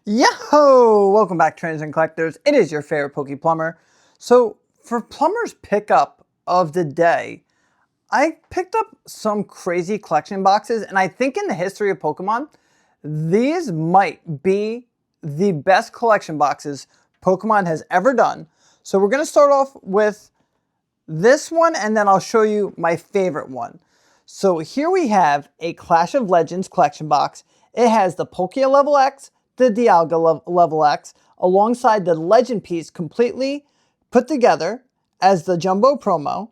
Yo! Welcome back, trainers and collectors. It is your favorite Poke Plumber. So, for Plumber's pickup of the day, I picked up some crazy collection boxes, and I think in the history of Pokemon, these might be the best collection boxes Pokemon has ever done. So, we're going to start off with this one, and then I'll show you my favorite one. So, here we have a Clash of Legends collection box. It has the Palkia Level X, the Dialga Level X, alongside the Legend piece completely put together as the Jumbo promo,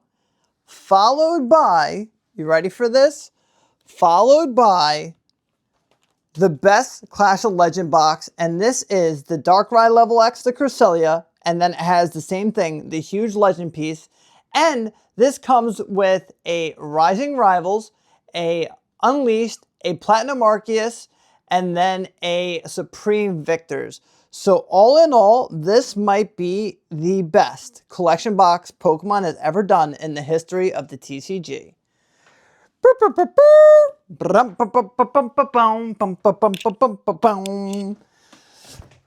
followed by, you ready for this? Followed by the best Clash of Legend box, and this is the Darkrai Level X, the Cresselia, and then it has the same thing, the huge Legend piece, and this comes with a Rising Rivals, a Unleashed, a Platinum Arceus, and then a Supreme Victors. So all in all, this might be the best collection box Pokemon has ever done in the history of the TCG.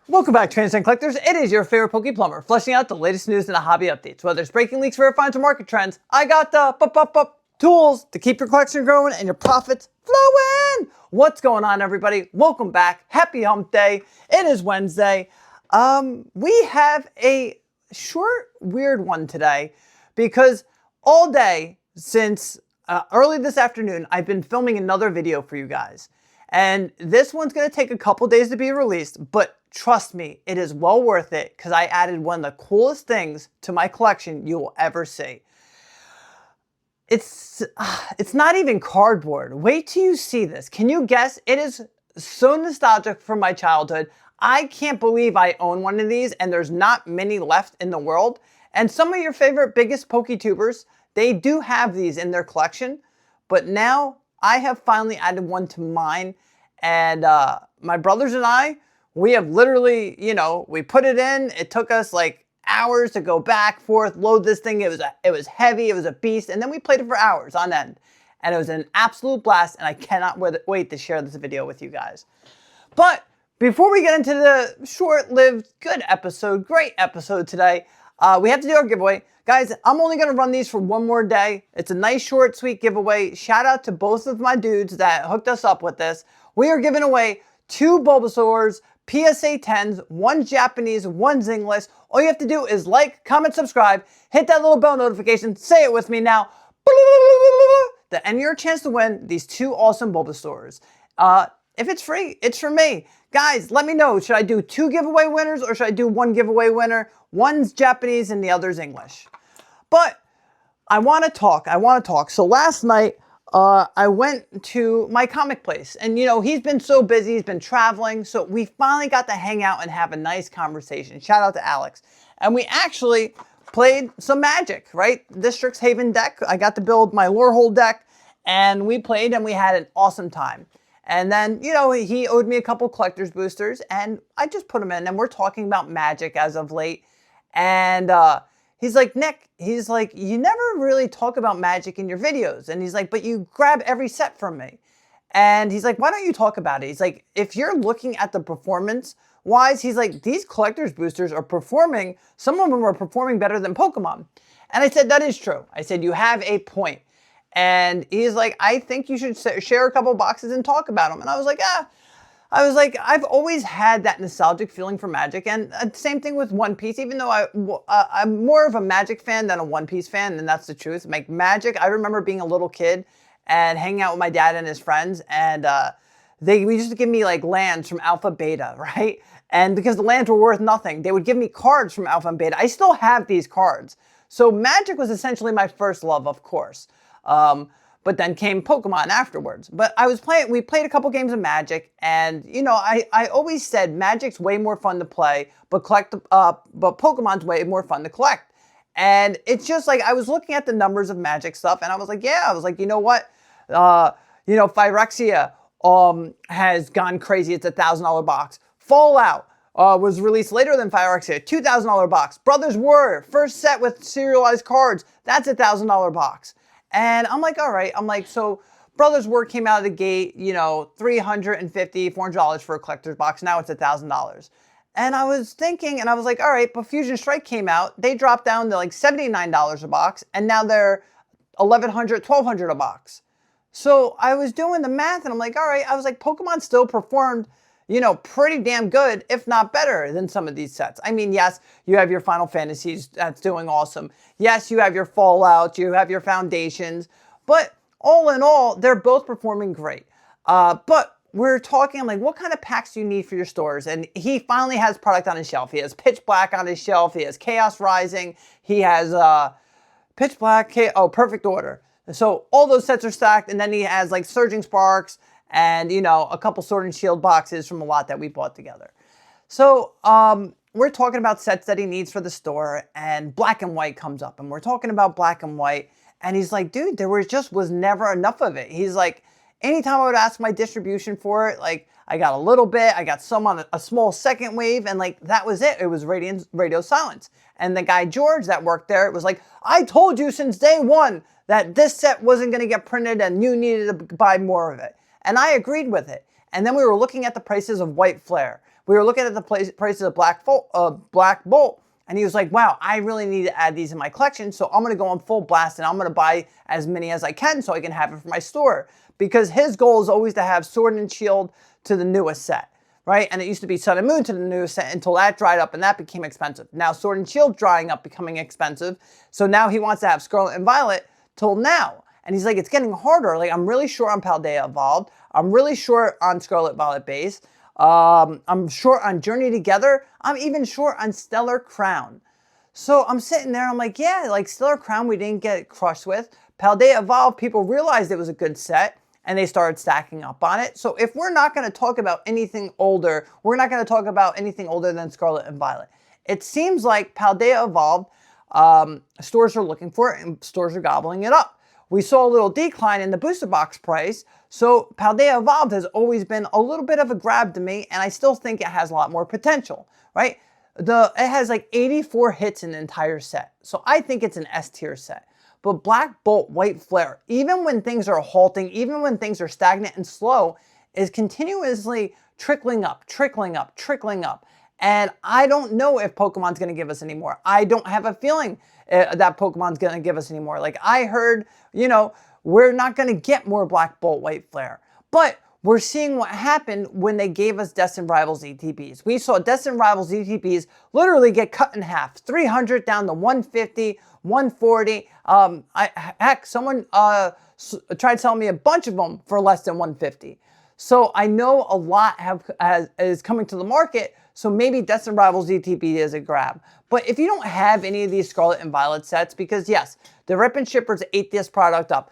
Welcome back, trainers and collectors. It is your favorite Poke Plumber, fleshing out the latest news and the hobby updates. Whether it's breaking leaks, rare finds, or market trends, I got the tools to keep your collection growing and your profits flowing. What's going on, everybody? Welcome back. Happy hump day. It is Wednesday. We have a short, weird one today because all day since early this afternoon, I've been filming another video for you guys. And this one's going to take a couple days to be released, but trust me, it is well worth it because I added one of the coolest things to my collection you will ever see. It's not even cardboard. Wait till you see this. Can you guess? It is so nostalgic from my childhood. I can't believe I own one of these and there's not many left in the world. And some of your favorite biggest PokeTubers, they do have these in their collection. But now I have finally added one to mine. And my brothers and I, we have literally, we put it in. It took us like hours to go back, forth, load this thing. It was heavy, it was a beast, and then we played it for hours on end. And it was an absolute blast, and I cannot wait to share this video with you guys. But before we get into the short-lived, good episode, great episode today, we have to do our giveaway. Guys, I'm only going to run these for one more day. It's a nice, short, sweet giveaway. Shout out to both of my dudes that hooked us up with this. We are giving away 2 Bulbasaurs, PSA 10s, 1 Japanese, 1 English. All you have to do is like, comment, subscribe, hit that little bell notification, say it with me now, and you're a chance to win these 2 awesome Bulbasaurs. If it's free, it's for me. Guys, let me know, should I do 2 giveaway winners or should I do 1 giveaway winner? One's Japanese and the other's English. But I want to talk. So last night, I went to my comic place and he's been so busy, he's been traveling. So we finally got to hang out and have a nice conversation. Shout out to Alex. And we actually played some Magic, right? District's Haven deck. I got to build my Lorehole deck and we played and we had an awesome time. And then, he owed me a couple collector's boosters and I just put them in and we're talking about Magic as of late. And, he's like, Nick, he's like, you never really talk about Magic in your videos. And he's like, but you grab every set from me. And he's like, why don't you talk about it? He's like, if you're looking at the performance wise, he's like, these collector's boosters are performing, some of them are performing better than Pokemon. And I said, that is true. I said, you have a point. And he's like, I think you should share a couple boxes and talk about them. And I was like, I've always had that nostalgic feeling for Magic, and same thing with One Piece, even though I'm more of a Magic fan than a One Piece fan, and that's the truth. Like Magic, I remember being a little kid and hanging out with my dad and his friends, and we used to give me like lands from Alpha Beta, right? And because the lands were worth nothing, they would give me cards from Alpha and Beta. I still have these cards. So Magic was essentially my first love, of course. But then came Pokemon afterwards. But we played a couple games of Magic, and I always said Magic's way more fun to play, but Pokemon's way more fun to collect. And it's just like, I was looking at the numbers of Magic stuff, and I was like, you know what? Phyrexia has gone crazy. It's a $1,000 box. Fallout was released later than Phyrexia, $2,000 box. Brothers Warrior, first set with serialized cards, that's a $1,000 box. And I'm like, all right. I'm like, so Brothers War came out of the gate, you know, $350, $400 for a collector's box. Now it's $1,000. And I was thinking, and I was like, all right, but Fusion Strike came out. They dropped down to like $79 a box, and now they're $1,100, $1,200 a box. So I was doing the math, and I'm like, all right, I was like, Pokemon still performed, you know, pretty damn good, if not better than some of these sets. I mean, yes, you have your Final Fantasies, that's doing awesome. Yes, you have your Fallouts, you have your Foundations, but all in all, they're both performing great. But we're talking, I'm like, what kind of packs do you need for your stores? And he finally has product on his shelf. He has Pitch Black on his shelf. He has Chaos Rising. He has Pitch Black, Perfect Order. So all those sets are stacked. And then he has like Surging Sparks and, you know, a couple Sword and Shield boxes from a lot that we bought together. So we're talking about sets that he needs for the store, and Black and White comes up. And we're talking about Black and White. And he's like, dude, there was never enough of it. He's like, anytime I would ask my distribution for it, like I got a little bit, I got some on a small second wave, and like that was it. It was radio silence. And the guy George that worked there, it was like, I told you since day one that this set wasn't going to get printed and you needed to buy more of it. And I agreed with it. And then we were looking at the prices of White Flare. We were looking at the prices of Black Bolt. And he was like, wow, I really need to add these in my collection, so I'm going to go on full blast and I'm going to buy as many as I can so I can have it for my store. Because his goal is always to have Sword and Shield to the newest set, right? And it used to be Sun and Moon to the newest set until that dried up and that became expensive. Now Sword and Shield drying up, becoming expensive. So now he wants to have Scarlet and Violet till now. And he's like, it's getting harder. Like, I'm really short on Paldea Evolved. I'm really short on Scarlet Violet Base. I'm short on Journey Together. I'm even short on Stellar Crown. So I'm sitting there, I'm like, yeah, like Stellar Crown we didn't get crushed with. Paldea Evolved, people realized it was a good set and they started stacking up on it. So if we're not going to talk about anything older, we're not going to talk about anything older than Scarlet and Violet. It seems like Paldea Evolved, stores are looking for it and stores are gobbling it up. We saw a little decline in the booster box price, so Paldea Evolved has always been a little bit of a grab to me, and I still think it has a lot more potential, right? It has like 84 hits in the entire set, so I think it's an S tier set. But Black Bolt, White Flare, even when things are halting, even when things are stagnant and slow, is continuously trickling up, trickling up, trickling up. And I don't know if Pokemon's going to give us any more. I don't have a feeling that Pokemon's going to give us any more. Like I heard, you know, we're not going to get more Black Bolt, White Flare. But we're seeing what happened when they gave us Destined Rivals ETBs. We saw Destined Rivals ETBs literally get cut in half. 300 down to 150, 140. Heck, someone tried selling me a bunch of them for less than 150. So I know a lot is coming to the market. So maybe Destined Rivals ETB is a grab. But if you don't have any of these Scarlet and Violet sets, because yes, the Rip and Shippers ate this product up.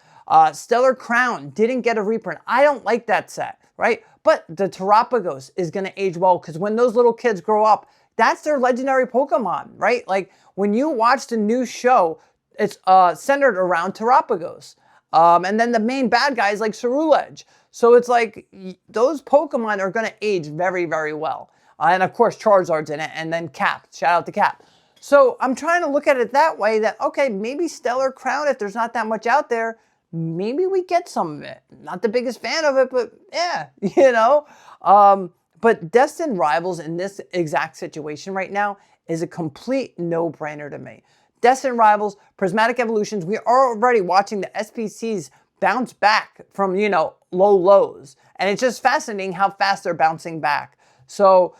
Stellar Crown didn't get a reprint. I don't like that set, right? But the Terapagos is going to age well because when those little kids grow up, that's their legendary Pokemon, right? Like when you watch the new show, it's centered around Terapagos. And then the main bad guy is like Ceruledge. So it's like those Pokemon are going to age very, very well. And of course, Charizard's in it, and then Cap. Shout out to Cap. So I'm trying to look at it that way that, okay, maybe Stellar Crown, if there's not that much out there, maybe we get some of it. Not the biggest fan of it, but yeah, you know. But Destined Rivals in this exact situation right now is a complete no-brainer to me. Destined Rivals, Prismatic Evolutions, we are already watching the SPCs bounce back from, you know, low lows. And it's just fascinating how fast they're bouncing back. So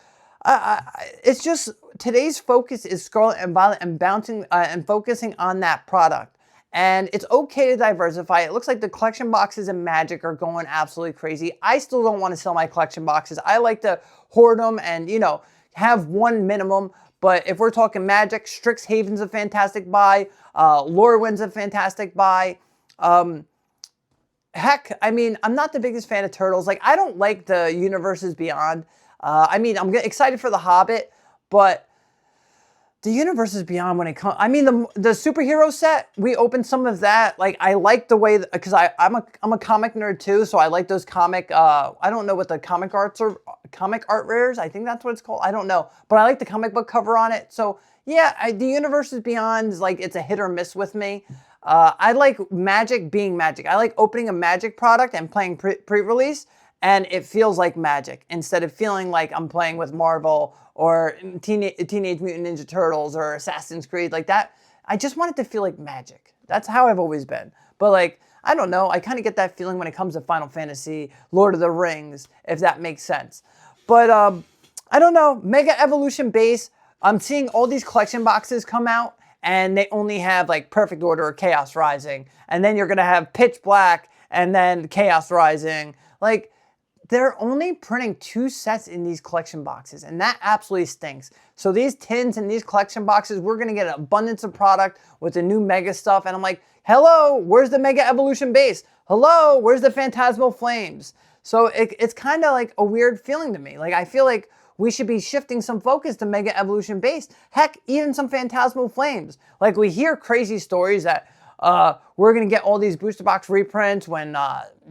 it's just today's focus is Scarlet and Violet and bouncing and focusing on that product. And it's okay to diversify. It looks like the collection boxes in Magic are going absolutely crazy. I still don't want to sell my collection boxes. I like to hoard them and, you know, have one minimum. But if we're talking Magic, Strixhaven's a fantastic buy. Lorwyn's a fantastic buy. Heck, I mean, I'm not the biggest fan of Turtles. Like, I don't like the Universes Beyond. I mean, I'm excited for The Hobbit, but the Universes Beyond when it comes... I mean, the superhero set, we opened some of that. Like, I like the way... Because I'm a comic nerd, too, so I like those comic... I don't know what the comic arts are... Comic art rares? I think that's what it's called. I don't know. But I like the comic book cover on it. So, yeah, the Universes Beyond is like... It's a hit or miss with me. I like magic being magic. I like opening a magic product and playing pre-release, and it feels like magic instead of feeling like I'm playing with Marvel or Teenage Mutant Ninja Turtles or Assassin's Creed like that. I just want it to feel like magic. That's how I've always been. But like, I don't know, I kind of get that feeling when it comes to Final Fantasy, Lord of the Rings, if that makes sense. But I don't know, Mega Evolution Base, I'm seeing all these collection boxes come out and they only have like Perfect Order or Chaos Rising. And then you're going to have Pitch Black and then Chaos Rising. Like, they're only printing 2 sets in these collection boxes, and that absolutely stinks. So these tins and these collection boxes, we're going to get an abundance of product with the new Mega stuff. And I'm like, hello, where's the Mega Evolution Base? Hello, where's the Phantasmal Flames? So it's kind of like a weird feeling to me. Like, I feel like we should be shifting some focus to Mega Evolution Base. Heck, even some Phantasmal Flames. Like, we hear crazy stories that we're going to get all these booster box reprints when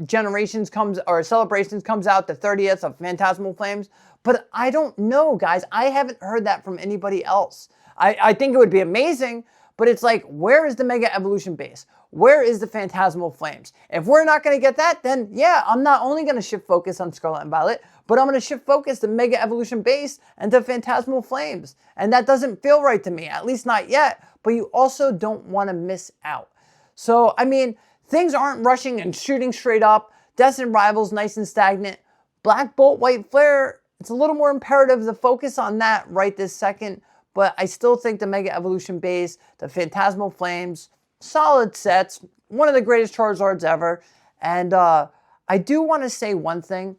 Generations comes or Celebrations comes out, the 30th of Phantasmal Flames. But I don't know, guys. I haven't heard that from anybody else. I think it would be amazing, but it's like, where is the Mega Evolution Base? Where is the Phantasmal Flames? If we're not going to get that, then yeah, I'm not only going to shift focus on Scarlet and Violet, but I'm going to shift focus to Mega Evolution Base and to Phantasmal Flames. And that doesn't feel right to me, at least not yet. But you also don't want to miss out. So, I mean, things aren't rushing and shooting straight up. Destined Rivals, nice and stagnant. Black Bolt, White Flare, it's a little more imperative to focus on that right this second. But I still think the Mega Evolution Base, the Phantasmal Flames, solid sets. One of the greatest Charizards ever. And I do want to say one thing.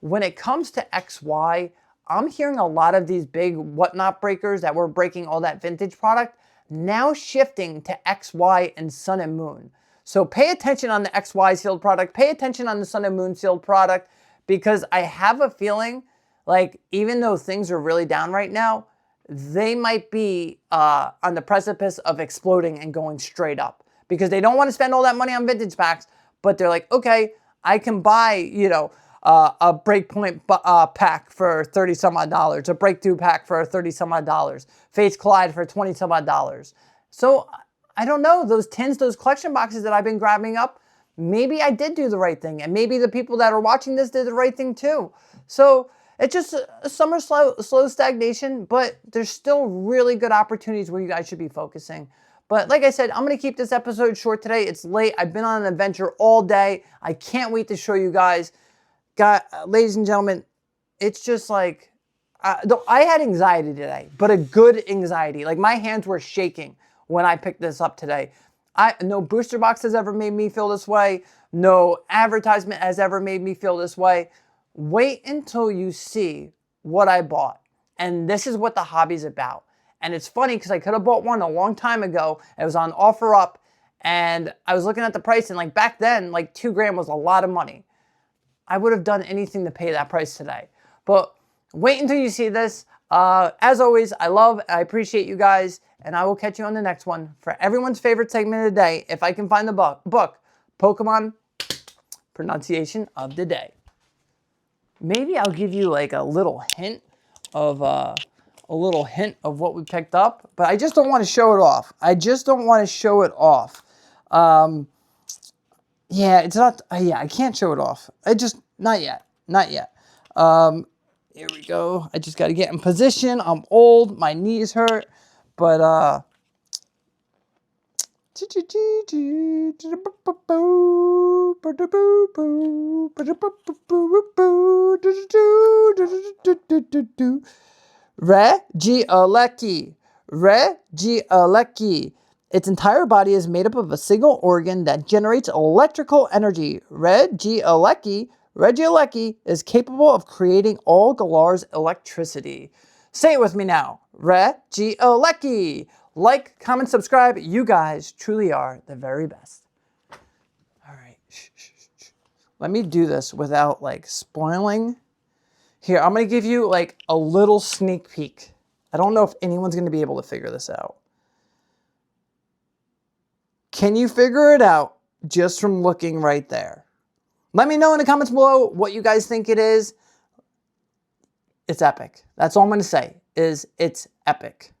When it comes to XY, I'm hearing a lot of these big whatnot breakers that were breaking all that vintage product now shifting to XY and Sun and Moon. So pay attention on the XY sealed product. Pay attention on the Sun and Moon sealed product, because I have a feeling like even though things are really down right now, they might be on the precipice of exploding and going straight up, because they don't want to spend all that money on vintage packs, but they're like, okay, I can buy, you know, a Breakpoint pack for 30 some odd dollars, a Breakthrough pack for 30 some odd dollars, Fates Collide for 20 some odd dollars. So I don't know, those tins, those collection boxes that I've been grabbing up, maybe I did do the right thing, and maybe the people that are watching this did the right thing too. So it's just a summer slow stagnation, but there's still really good opportunities where you guys should be focusing. But like I said, I'm going to keep this episode short today. It's late. I've been on an adventure all day. I can't wait to show you guys. Ladies and gentlemen, it's just like, I had anxiety today, but a good anxiety. Like, my hands were shaking when I picked this up today. No booster box has ever made me feel this way. No advertisement has ever made me feel this way. Wait until you see what I bought. And this is what the hobby's about. And it's funny because I could have bought one a long time ago. It was on OfferUp, and I was looking at the price, and like back then, like $2,000 was a lot of money. I would have done anything to pay that price today. But wait until you see this. As always, I appreciate you guys, and I will catch you on the next one for everyone's favorite segment of the day, if I can find the book, Pokemon Pronunciation of the Day. Maybe I'll give you like a little hint of what we picked up, but I just don't want to show it off. Yeah, it's not, yeah, I can't show it off. Not yet. Here we go. I just got to get in position. I'm old, my knees hurt, but, Regieleki. Its entire body is made up of a single organ that generates electrical energy. Regieleki is capable of creating all Galar's electricity. Say it with me now. Regieleki. Like, comment, subscribe. You guys truly are the very best. All right. Shh. Let me do this without like spoiling. Here, I'm going to give you like a little sneak peek. I don't know if anyone's going to be able to figure this out. Can you figure it out just from looking right there? Let me know in the comments below what you guys think it is. It's epic. That's all I'm going to say, is it's epic.